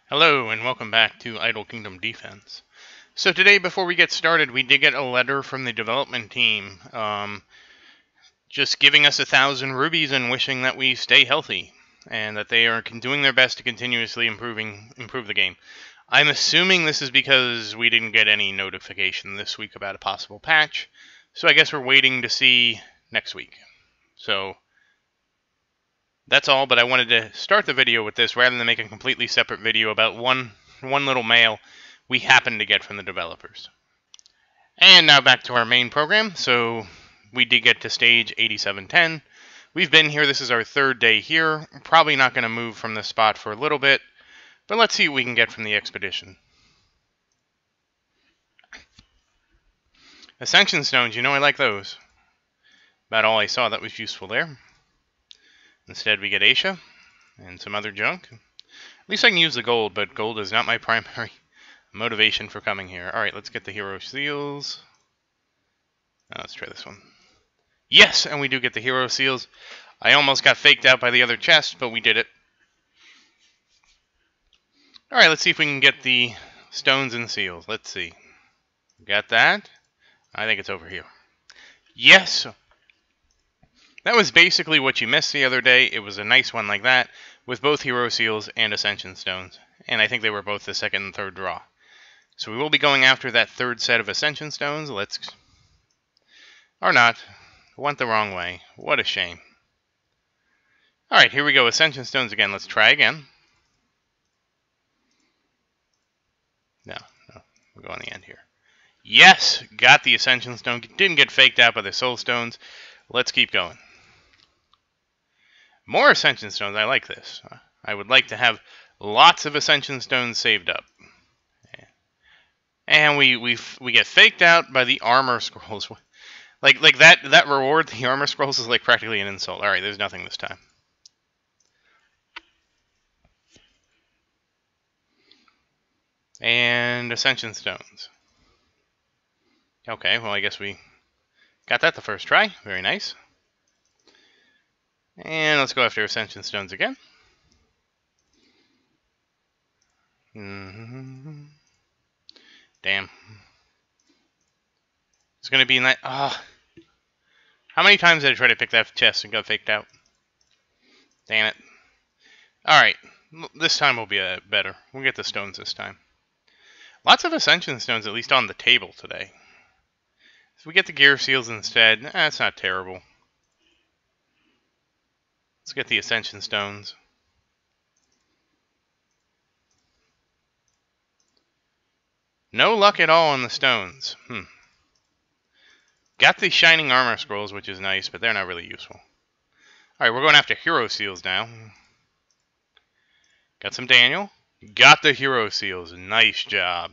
Hello and welcome back to Idle Kingdom Defense. So today, before we get started, we did get a letter from the development team, just giving us 1,000 rubies and wishing that we stay healthy, and that they are doing their best to continuously improve the game. I'm assuming this is because we didn't get any notification this week about a possible patch, so I guess we're waiting to see next week. So that's all, but I wanted to start the video with this rather than make a completely separate video about one little mail we happened to get from the developers. And now back to our main program. So we did get to stage 8710. We've been here. This is our third day here. Probably not going to move from this spot for a little bit, but let's see what we can get from the expedition. Ascension stones, I like those. About all I saw that was useful there. Instead, we get Asia and some other junk. At least I can use the gold, but gold is not my primary motivation for coming here. Alright, let's get the hero seals. Let's try this one. Yes, and we do get the hero seals. I almost got faked out by the other chest, but we did it. Alright, let's see if we can get the stones and seals. Let's see. Got that? I think it's over here. Yes! That was basically what you missed the other day. It was a nice one like that, with both hero seals and ascension stones. And I think they were both the second and third draw. So we will be going after that third set of ascension stones. Let's... Or not. Went the wrong way. What a shame. Alright, here we go. Ascension stones again. Let's try again. No. We'll go on the end here. Yes! Got the ascension stone. Didn't get faked out by the soul stones. Let's keep going. More ascension stones. I like this. I would like to have lots of ascension stones saved up. And we get faked out by the armor scrolls. Like that reward, the armor scrolls, is like practically an insult. All right, there's nothing this time. And ascension stones. Okay, well I guess we got that the first try. Very nice. And let's go after ascension stones again. Damn. It's going to be in that... How many times did I try to pick that chest and got faked out? Damn it. Alright. This time will be better. We'll get the stones this time. Lots of ascension stones, at least on the table today. If we get the gear seals instead, that's not terrible. Let's get the ascension stones. No luck at all on the stones. Got the shining armor scrolls, which is nice, but they're not really useful. Alright, we're going after hero seals now. Got some Daniel. Got the hero seals. Nice job.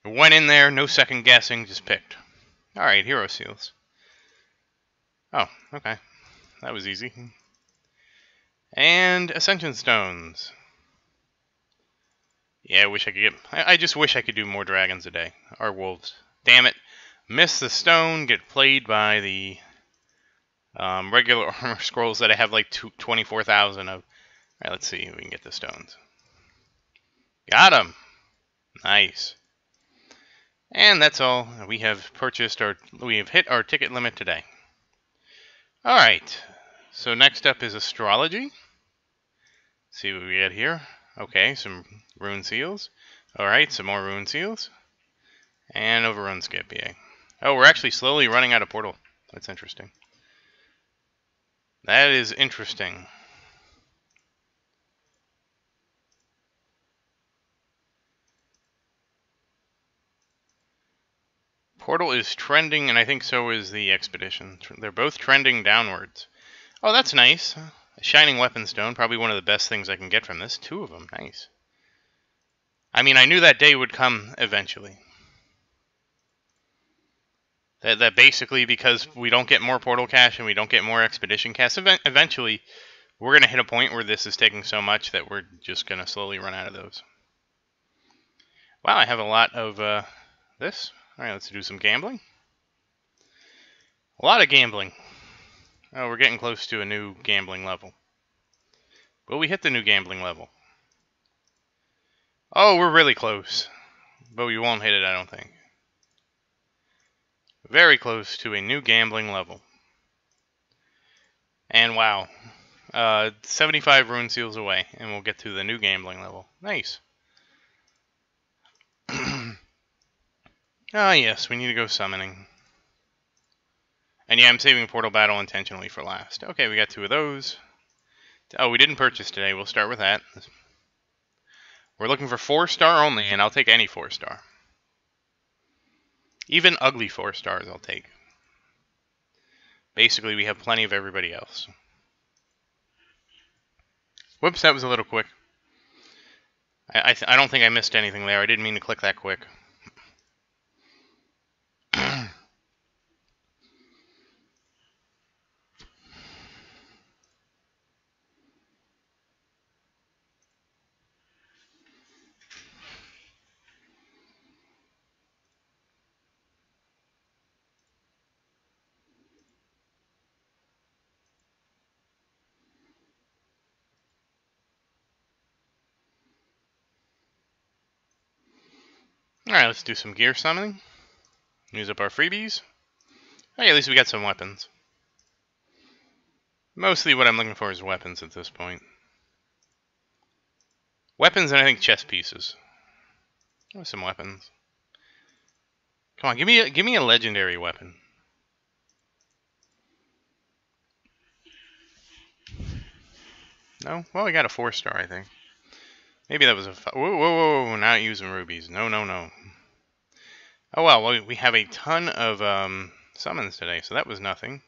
Went in there, no second guessing, just picked. Alright, hero seals. Oh, okay. That was easy. And ascension stones. Yeah, I wish I could get... I just wish I could do more dragons a day. Or wolves. Damn it. Miss the stone, get played by the regular armor scrolls that I have like 24,000 of. Alright, let's see if we can get the stones. Got them! Nice. And that's all. We have hit our ticket limit today. Alright. So next up is Astrology. Let's see what we get here. Okay, some rune seals. Alright, some more rune seals. And overrun skip, yay. Oh, we're actually slowly running out of portal. That's interesting. That is interesting. Portal is trending, and I think so is the expedition. They're both trending downwards. Oh, that's nice. A shining weapon stone, probably one of the best things I can get from this. 2 of them, nice. I mean, I knew that day would come eventually. That basically, because we don't get more portal cash and we don't get more expedition cash, eventually we're going to hit a point where this is taking so much that we're just going to slowly run out of those. Wow, I have a lot of this. Alright, let's do some gambling. A lot of gambling. Oh, we're getting close to a new gambling level. Will we hit the new gambling level? Oh, we're really close. But we won't hit it, I don't think. Very close to a new gambling level. And wow. 75 rune seals away, and we'll get to the new gambling level. Nice. Ah, yes, we need to go summoning. And yeah, I'm saving Portal Battle intentionally for last. Okay, we got 2 of those. Oh, we didn't purchase today. We'll start with that. We're looking for 4-star only, and I'll take any 4-star. Even ugly 4 stars I'll take. Basically, we have plenty of everybody else. Whoops, that was a little quick. I don't think I missed anything there. I didn't mean to click that quick. Alright, let's do some gear summoning. Use up our freebies. Hey, at least we got some weapons. Mostly what I'm looking for is weapons at this point. Weapons and I think chess pieces. Oh, some weapons. Come on, give me a legendary weapon. No? Well, we got a 4-star, I think. Maybe that was a... Whoa, not using rubies. No. Oh, well, we have a ton of summons today, so that was nothing.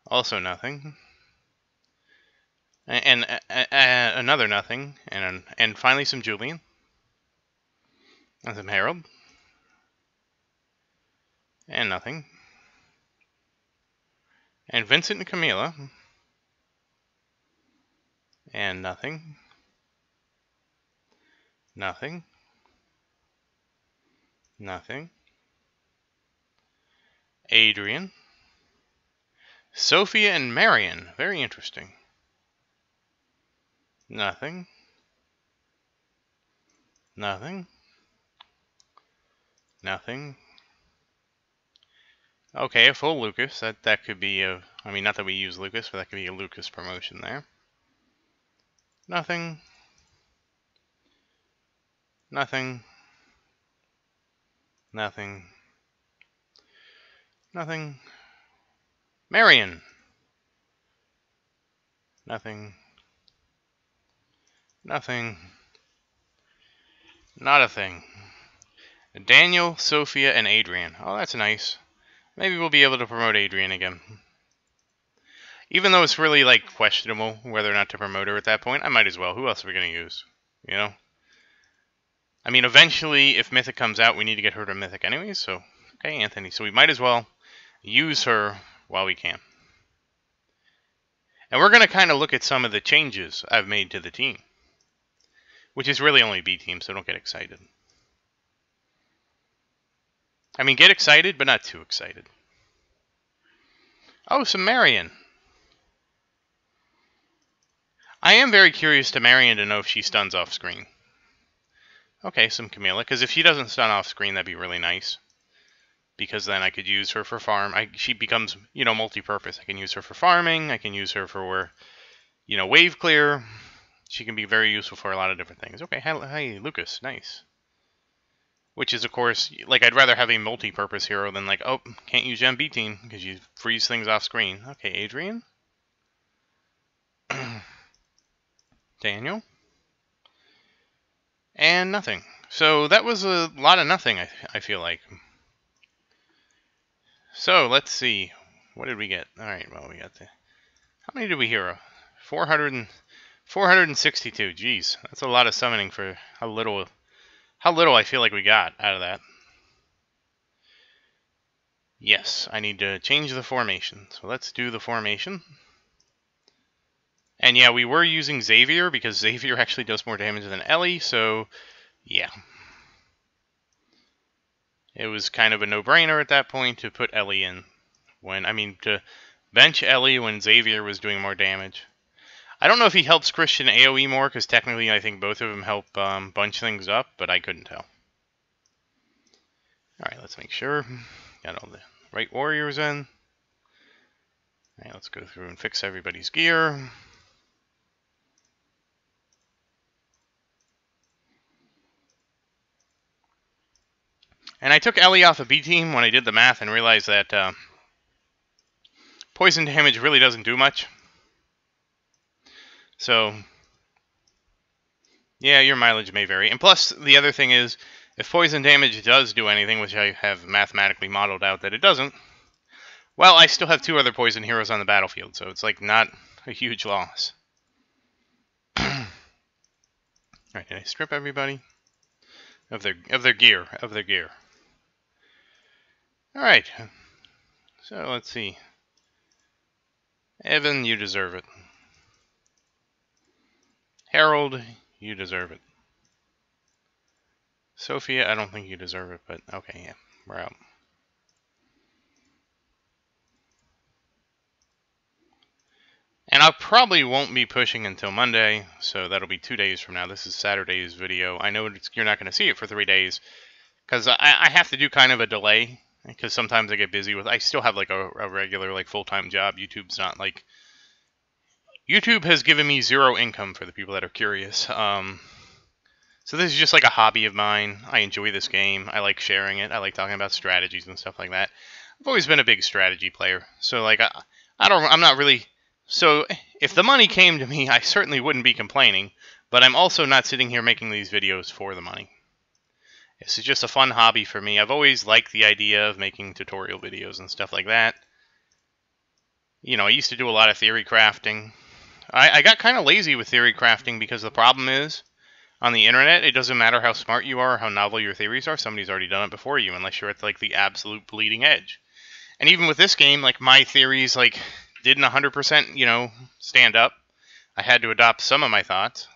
Also nothing. And another nothing. And finally some Julian. And some Harold. And nothing. And Vincent and Camila. And nothing. Nothing. Nothing. Adrian. Sophia and Marion. Very interesting. Nothing. Nothing. Nothing. Okay, a full Lucas. That could be a... I mean, not that we use Lucas, but that could be a Lucas promotion there. Nothing. Nothing. Nothing. Nothing. Marion. Nothing. Nothing. Not a thing. Daniel, Sophia, and Adrian. Oh, that's nice. Maybe we'll be able to promote Adrian again. Even though it's really, like, questionable whether or not to promote her at that point, I might as well. Who else are we going to use? You know? I mean, eventually, if Mythic comes out, we need to get her to Mythic anyways, so... Okay, Anthony. So we might as well use her while we can. And we're going to kind of look at some of the changes I've made to the team. Which is really only B team, so don't get excited. I mean, get excited, but not too excited. Oh, some Marion. I am very curious to Marion to know if she stuns off screen. Okay, some Camilla, because if she doesn't stun off screen, that'd be really nice. Because then I could use her for farm. She becomes, you know, multi-purpose. I can use her for farming. I can use her for, you know, wave clear. She can be very useful for a lot of different things. Okay, hey, Lucas, nice. Which is, of course, like, I'd rather have a multi-purpose hero than, like, oh, can't use you on B team because you freeze things off screen. Okay, Adrian. Daniel. And nothing. So that was a lot of nothing, I feel like. So, let's see. What did we get? Alright, well, we got the... How many did we hero? 462. Jeez, that's a lot of summoning for how little I feel like we got out of that. Yes, I need to change the formation. So let's do the formation. And yeah, we were using Xavier because Xavier actually does more damage than Ellie, so yeah. It was kind of a no-brainer at that point to put Ellie in. To bench Ellie when Xavier was doing more damage. I don't know if he helps Christian AoE more, because technically I think both of them help bunch things up, but I couldn't tell. Alright, let's make sure. Got all the right warriors in. Alright, let's go through and fix everybody's gear. And I took Ellie off of B team when I did the math and realized that poison damage really doesn't do much. So, yeah, your mileage may vary. And plus, the other thing is, if poison damage does do anything, which I have mathematically modeled out that it doesn't, well, I still have 2 other poison heroes on the battlefield, so it's like not a huge loss. Alright, did I strip everybody? Of their gear. Alright. So let's see. Evan, you deserve it. Harold, you deserve it. Sophia, I don't think you deserve it, but okay, yeah, we're out. And I probably won't be pushing until Monday, so that'll be 2 days from now. This is Saturday's video. I know you're not going to see it for 3 days, because I have to do kind of a delay, because sometimes I get busy with... I still have like a regular like full-time job. YouTube's not like... YouTube has given me 0 income, for the people that are curious. So this is just like a hobby of mine. I enjoy this game. I like sharing it. I like talking about strategies and stuff like that. I've always been a big strategy player. So like I'm not really... So if the money came to me, I certainly wouldn't be complaining, but I'm also not sitting here making these videos for the money. This is just a fun hobby for me. I've always liked the idea of making tutorial videos and stuff like that. You know, I used to do a lot of theory crafting. I got kind of lazy with theory crafting because the problem is, on the internet, it doesn't matter how smart you are or how novel your theories are. Somebody's already done it before you, unless you're at like the absolute bleeding edge. And even with this game, like my theories like didn't 100%, you know, stand up. I had to adopt some of my thoughts.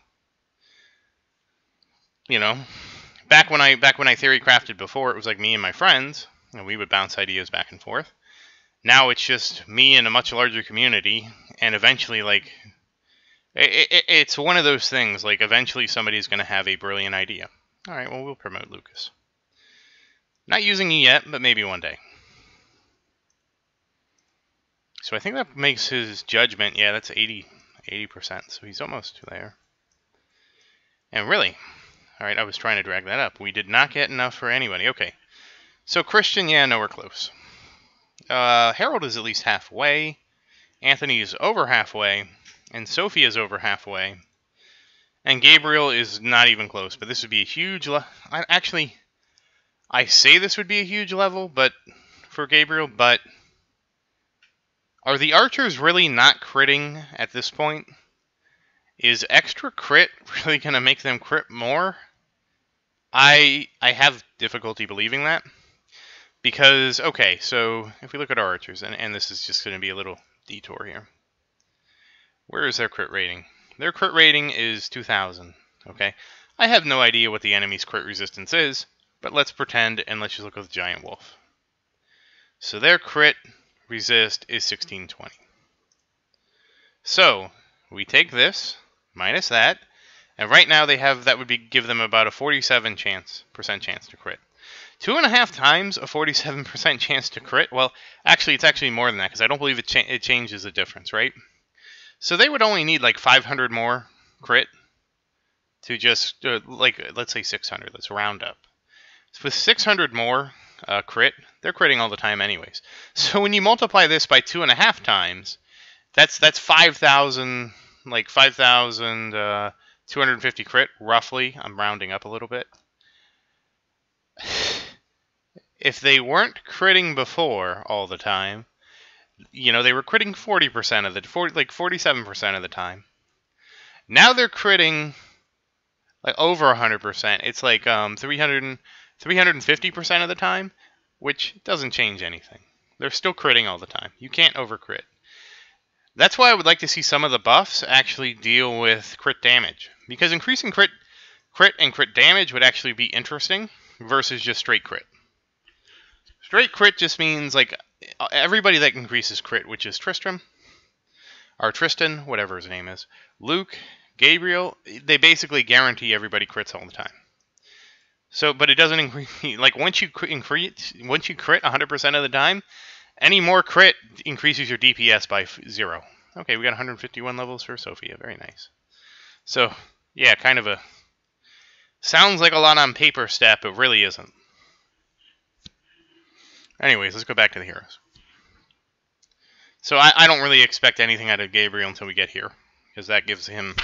You know, back when I theory crafted before, it was like me and my friends, and we would bounce ideas back and forth. Now it's just me and a much larger community, and eventually, like, it's one of those things, like, eventually somebody's going to have a brilliant idea. Alright, well, we'll promote Lucas. Not using you yet, but maybe one day. So I think that makes his judgment, yeah, that's 80%, so he's almost there. And really, alright, I was trying to drag that up. We did not get enough for anybody. Okay, so Christian, yeah, nowhere close. Harold is at least halfway. Anthony is over halfway. And Sophie is over halfway. And Gabriel is not even close. But this would be a huge... Actually, I say this would be a huge level but for Gabriel, but... Are the archers really not critting at this point? Is extra crit really going to make them crit more? I have difficulty believing that. Because, okay, so if we look at our archers, and this is just going to be a little detour here. Where is their crit rating? Their crit rating is 2,000, okay? I have no idea what the enemy's crit resistance is, but let's pretend, and let's just look at the Giant Wolf. So their crit resist is 1620. So, we take this, minus that, and right now they have, that would give them about a 47% chance to crit. 2.5 times a 47% chance to crit? Well, actually, it's actually more than that, because I don't believe it changes the difference, right? So they would only need like 500 more crit to just, like, let's say 600. Let's round up. So with 600 more crit, they're critting all the time anyways. So when you multiply this by 2.5 times, that's 5,000, like 5,250 crit, roughly. I'm rounding up a little bit. If they weren't critting before all the time, you know, they were critting 40% of the, 47% of the time. Now they're critting like over 100%. It's like 350% of the time, which doesn't change anything. They're still critting all the time. You can't overcrit. That's why I would like to see some of the buffs actually deal with crit damage, because increasing crit and crit damage would actually be interesting versus just straight crit. Straight crit just means like everybody that increases crit, which is Tristram, are Tristan, whatever his name is, Luke, Gabriel. They basically guarantee everybody crits all the time. So, but it doesn't increase. Like once you crit 100% of the time, any more crit increases your DPS by 0. Okay, we got 151 levels for Sophia. Very nice. So, yeah, kind of a sounds like a lot on paper stat, but really isn't. Anyways, let's go back to the heroes. So I don't really expect anything out of Gabriel until we get here, because that gives him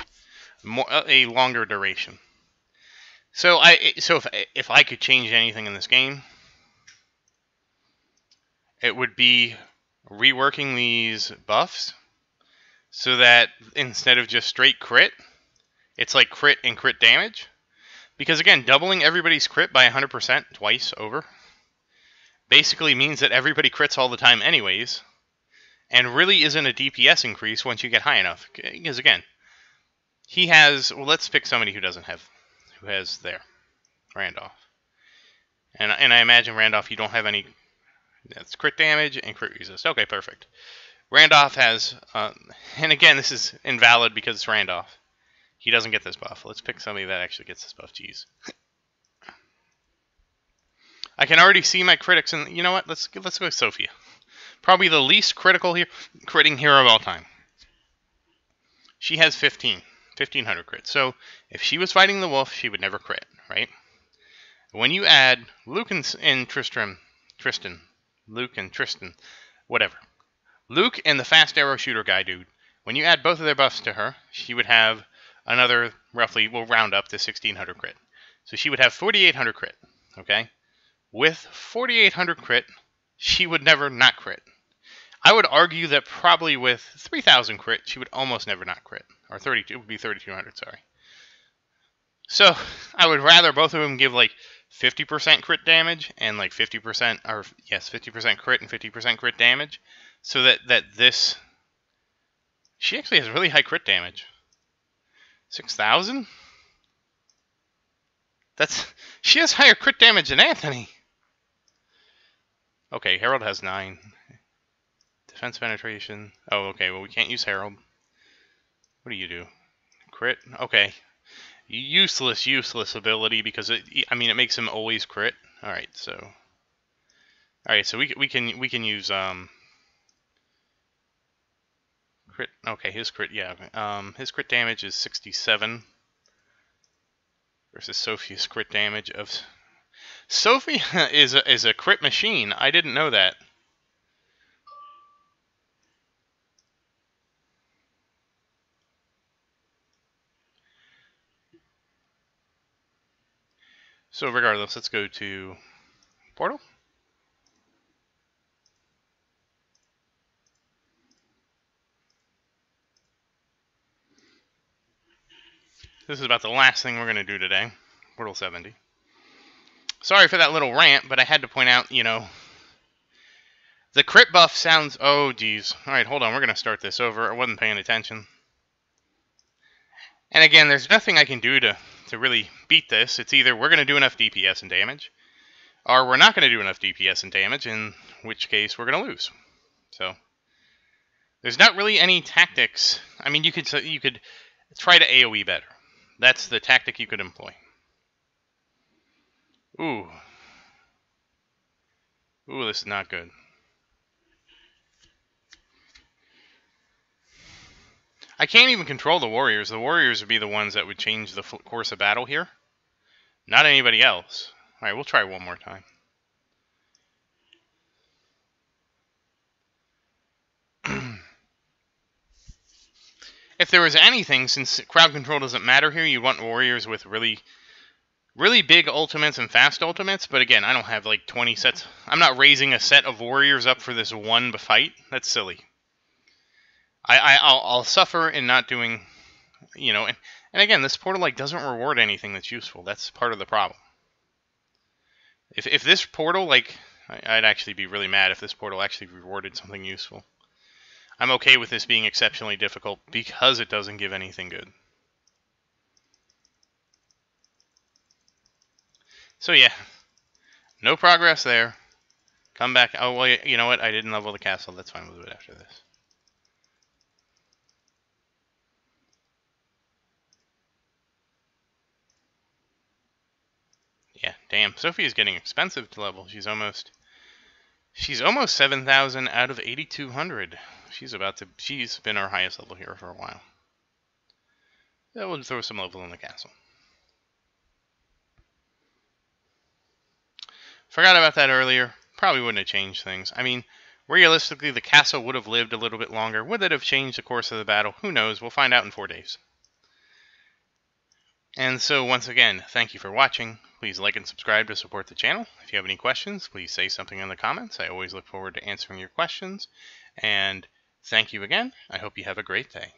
a longer duration. So if I could change anything in this game, it would be reworking these buffs so that instead of just straight crit, it's like crit and crit damage. Because again, doubling everybody's crit by 100% twice over basically means that everybody crits all the time anyways, and really isn't a DPS increase once you get high enough. Because again, he has, well, let's pick somebody who has there, Randolph. And I imagine Randolph, you don't have any, that's crit damage and crit resist. Okay, perfect. Randolph has, and again, this is invalid because it's Randolph. He doesn't get this buff. Let's pick somebody that actually gets this buff. Jeez. I can already see my critics, and you know what? Let's go with Sophia. Probably the least critting hero of all time. She has 1,500 crits. So if she was fighting the wolf, she would never crit, right? When you add Luke and Tristan, Luke and Tristan, whatever. Luke and the fast arrow shooter guy, dude. When you add both of their buffs to her, she would have another roughly, we'll round up to 1,600 crit. So she would have 4,800 crit, okay? With 4,800 crit, she would never not crit. I would argue that probably with 3,000 crit, she would almost never not crit. Or 32, it would be 3,200, sorry. So, I would rather both of them give like 50% crit damage and like 50%, or yes, 50% crit and 50% crit damage. So that this, she actually has really high crit damage. 6,000? She has higher crit damage than Anthony. Okay, Harold has 9. Defense penetration. Oh, okay, well we can't use Harold. What do you do? Crit? Okay. Useless ability because it makes him always crit. Alright, so we can use crit. Okay, his crit, yeah. His crit damage is 67 versus Sophia's crit damage of Sophia is a crit machine. I didn't know that. So regardless, let's go to Portal. This is about the last thing we're going to do today. Portal 70. Sorry for that little rant, but I had to point out, the crit buff sounds... Oh, geez. Alright, hold on. We're going to start this over. I wasn't paying attention. And again, there's nothing I can do to really beat this. It's either we're going to do enough DPS and damage, or we're not going to do enough DPS and damage, in which case we're going to lose. So, there's not really any tactics. I mean, you could try to AoE better. That's the tactic you could employ. Ooh. Ooh, this is not good. I can't even control the warriors. The warriors would be the ones that would change the course of battle here. Not anybody else. Alright, we'll try one more time. If there was anything, since crowd control doesn't matter here, you'd want warriors with really big ultimates and fast ultimates. But again, I don't have like 20 sets. I'm not raising a set of warriors up for this one fight. That's silly. I'll suffer in not doing, and again, this portal like doesn't reward anything that's useful. That's part of the problem. If this portal, like, I'd actually be really mad if this portal actually rewarded something useful. I'm okay with this being exceptionally difficult because it doesn't give anything good. So yeah, no progress there. Come back. Oh, well, you know what? I didn't level the castle. That's fine. We'll do it after this. Damn, Sophie is getting expensive to level. She's almost 7,000 out of 8,200. She's been our highest level hero for a while. That would throw some level in the castle. Forgot about that earlier. Probably wouldn't have changed things. I mean, realistically, the castle would have lived a little bit longer. Would that have changed the course of the battle? Who knows? We'll find out in 4 days. And so, once again, thank you for watching. Please like and subscribe to support the channel. If you have any questions, please say something in the comments. I always look forward to answering your questions. And thank you again. I hope you have a great day.